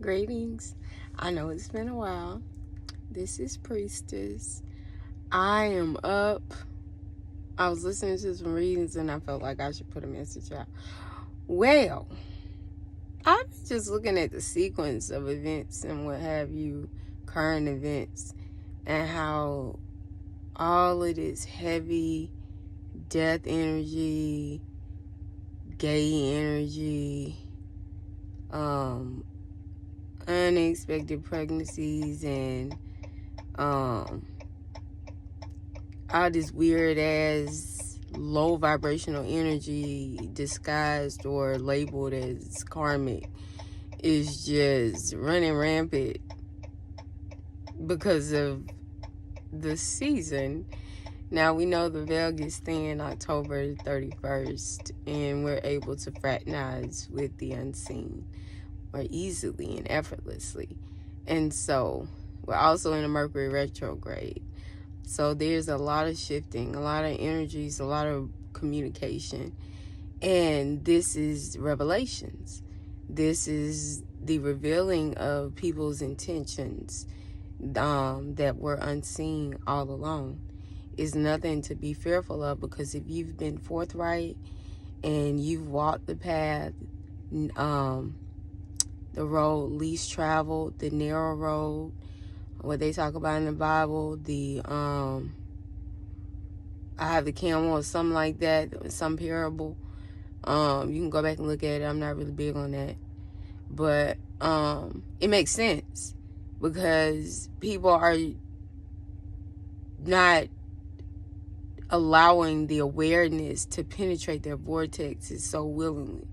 Greetings. I know it's been a while. This is Priestess. I am up. I was listening to some readings and I felt like I should put a message out. Well, I've been just looking at the sequence of events and what have you, current events, and how all of this heavy death energy, gay energy, unexpected pregnancies, and all this weird ass low vibrational energy disguised or labeled as karmic is just running rampant because of the season. Now we know the veil gets thin October 31st, and we're able to fraternize with the unseen more easily and effortlessly. And so we're also in a Mercury retrograde. So there's a lot of shifting, a lot of energies, a lot of communication. And this is revelations. This is the revealing of people's intentions that were unseen all along. It's nothing to be fearful of, because if you've been forthright and you've walked the path, the road least traveled, the narrow road, what they talk about in the Bible, the I have the camel or something like that, some parable. You can go back and look at it. I'm not really big on that, but it makes sense because people are not allowing the awareness to penetrate their vortexes so willingly.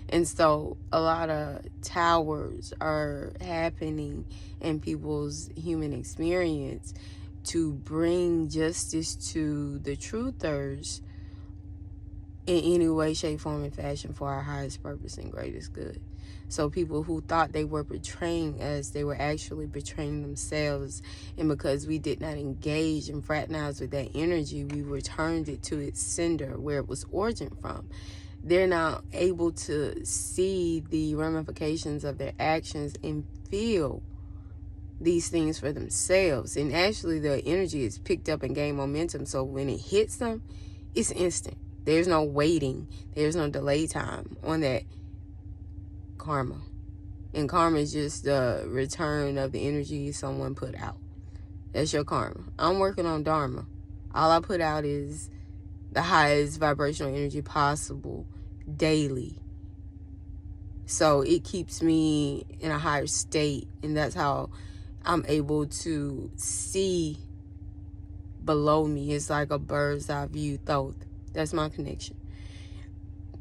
And so a lot of towers are happening in people's human experience to bring justice to the truthers in any way, shape, form, and fashion for our highest purpose and greatest good. So people who thought they were betraying us, they were actually betraying themselves. And because we did not engage and fraternize with that energy, we returned it to its sender, where it was origin from. They're now able to see the ramifications of their actions and feel these things for themselves. And actually the energy is picked up and gained momentum. So when it hits them, it's instant. There's no waiting. There's no delay time on that karma. And karma is just the return of the energy someone put out. That's your karma. I'm working on dharma. All I put out is the highest vibrational energy possible daily. So it keeps me in a higher state, and that's how I'm able to see below me. It's like a bird's eye view thought. That's my connection.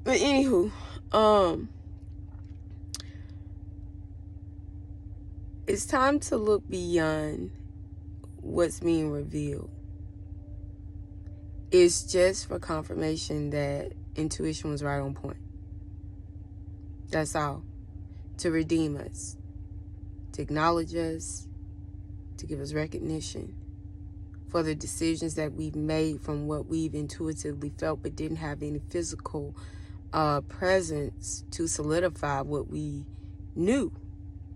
But anywho, it's time to look beyond what's being revealed. It's just for confirmation that intuition was right on point. That's all. To redeem us, to acknowledge us, to give us recognition for the decisions that we've made from what we've intuitively felt but didn't have any physical presence to solidify what we knew.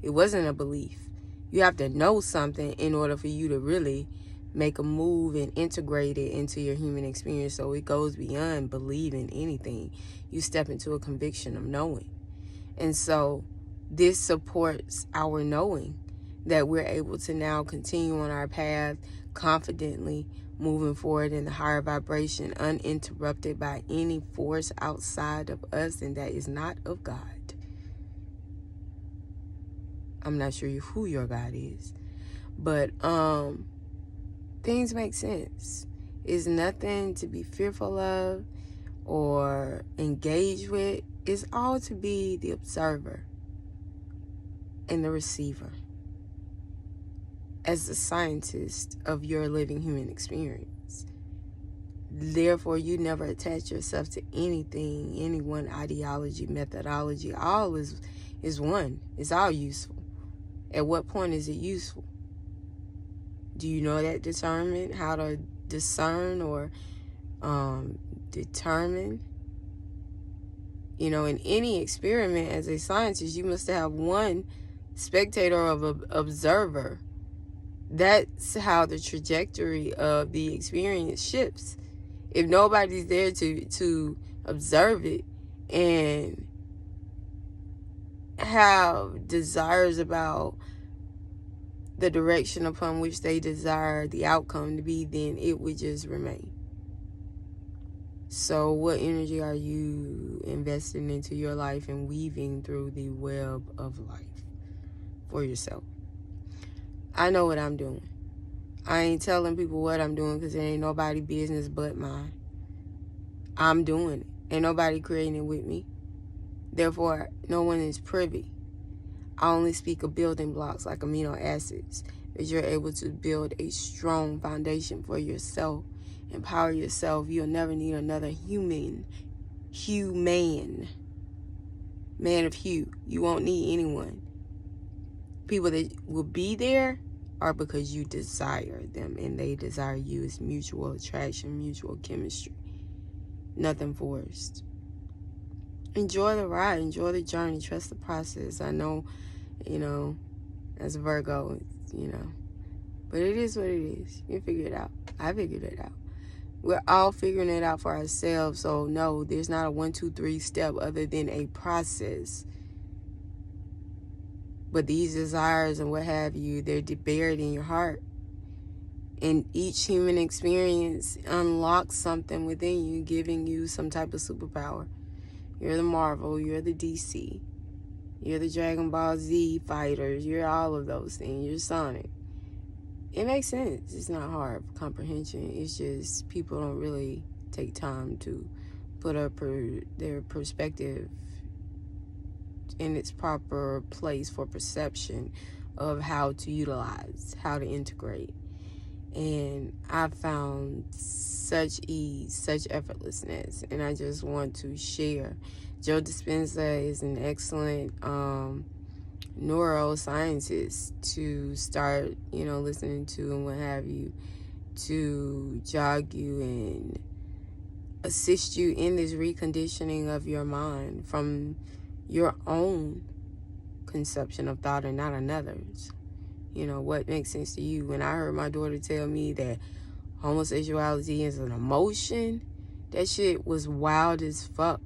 It wasn't a belief. You have to know something in order for you to really make a move and integrate it into your human experience. So it goes beyond believing anything. You step into a conviction of knowing. And so this supports our knowing that we're able to now continue on our path confidently, moving forward in the higher vibration, uninterrupted by any force outside of us, and that is not of God. I'm not sure who your God is, but things make sense. It's nothing to be fearful of or engage with. It's all to be the observer and the receiver as the scientist of your living human experience. Therefore, you never attach yourself to anything, any one ideology, methodology. All is one. It's all useful. At what point is it useful? Do you know that discernment, how to discern or determine? You know, in any experiment as a scientist, you must have one spectator or observer, that's how the trajectory of the experience shifts. If nobody's there to observe it and have desires about the direction upon which they desire the outcome to be, then it would just remain. So what energy are you investing into your life and weaving through the web of life for yourself? I know what I'm doing. I ain't telling people what I'm doing because it ain't nobody business but mine. I'm doing it. Ain't nobody creating it with me. Therefore, no one is privy. I only speak of building blocks like amino acids, that you're able to build a strong foundation for yourself, empower yourself. You'll never need another human, man of hue. You won't need anyone. People that will be there are because you desire them and they desire you. It's mutual attraction, mutual chemistry. Nothing forced. Enjoy the ride, enjoy the journey, trust the process. I know, as a Virgo, but it is what it is. You figure it out. I figured it out. We're all figuring it out for ourselves. So no, there's not a 1, 2, 3 step other than a process. But these desires and what have you, they're buried in your heart. And each human experience unlocks something within you, giving you some type of superpower. You're the Marvel, you're the DC, you're the Dragon Ball Z fighters, you're all of those things, you're Sonic. It makes sense. It's not hard for comprehension. It's just people don't really take time to put up their perspective in its proper place for perception of how to utilize, how to integrate. And I found such ease, such effortlessness, and I just want to share. Joe Dispenza is an excellent neuroscientist to start, listening to and what have you, to jog you and assist you in this reconditioning of your mind from your own conception of thought and not another's. What makes sense to you. When I heard my daughter tell me that homosexuality is an emotion, that shit was wild as fuck.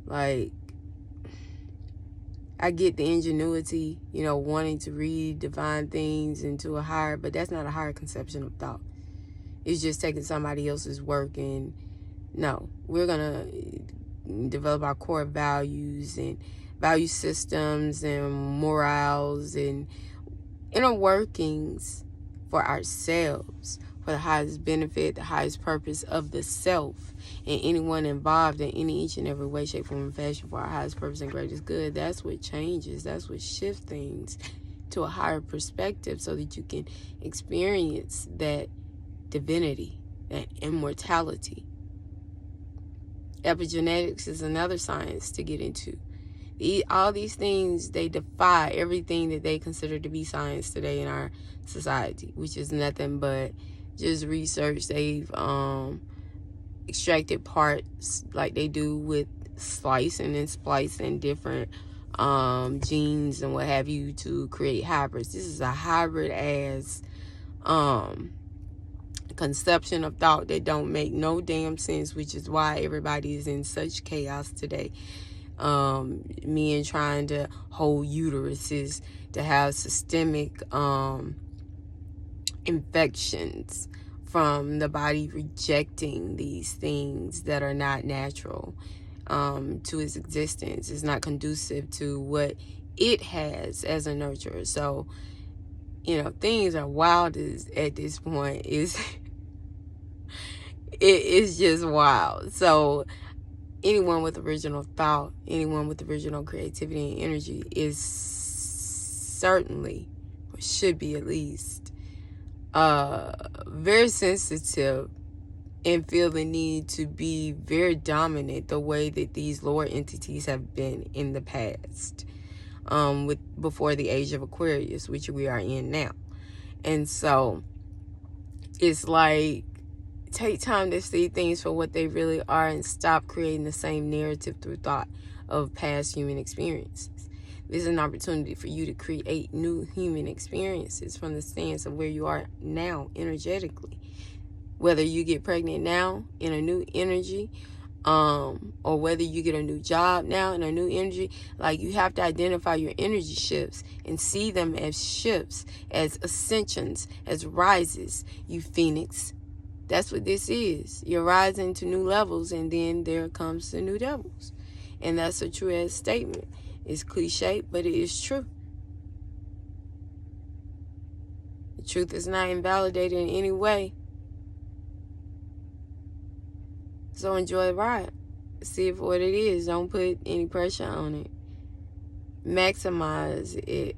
Like, I get the ingenuity, wanting to redefine things into a higher, but that's not a higher conception of thought. It's just taking somebody else's work and, no, we're going to develop our core values and value systems and morals and inner workings for ourselves, for the highest benefit, the highest purpose of the self, and anyone involved in each and every way, shape, form, and fashion for our highest purpose and greatest good. That's what changes. That's what shifts things to a higher perspective so that you can experience that divinity, that immortality. Epigenetics is another science to get into. All these things, they defy everything that they consider to be science today in our society, which is nothing but just research. They've extracted parts like they do with slicing and splicing different genes and what have you to create hybrids. This is a hybrid ass conception of thought that don't make no damn sense, which is why everybody is in such chaos today. Men trying to hold uteruses, to have systemic infections from the body rejecting these things that are not natural to its existence. It's not conducive to what it has as a nurturer. So, things are wild at this point. It's just wild. So anyone with original thought, anyone with original creativity and energy is certainly, or should be at least, very sensitive and feel the need to be very dominant the way that these lower entities have been in the past, before the age of Aquarius, which we are in now. And so it's like, take time to see things for what they really are and stop creating the same narrative through thought of past human experiences. This is an opportunity for you to create new human experiences from the stance of where you are now energetically. Whether you get pregnant now in a new energy, or whether you get a new job now in a new energy, like, you have to identify your energy shifts and see them as shifts, as ascensions, as rises, you phoenix. That's what this is. You're rising to new levels, and then there comes the new devils. And that's a true ass statement. It's cliche, but it is true. The truth is not invalidated in any way. So enjoy the ride. See it for what it is. Don't put any pressure on it. Maximize it,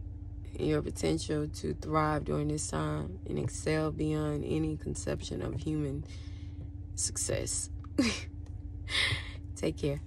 your potential to thrive during this time and excel beyond any conception of human success. Take care.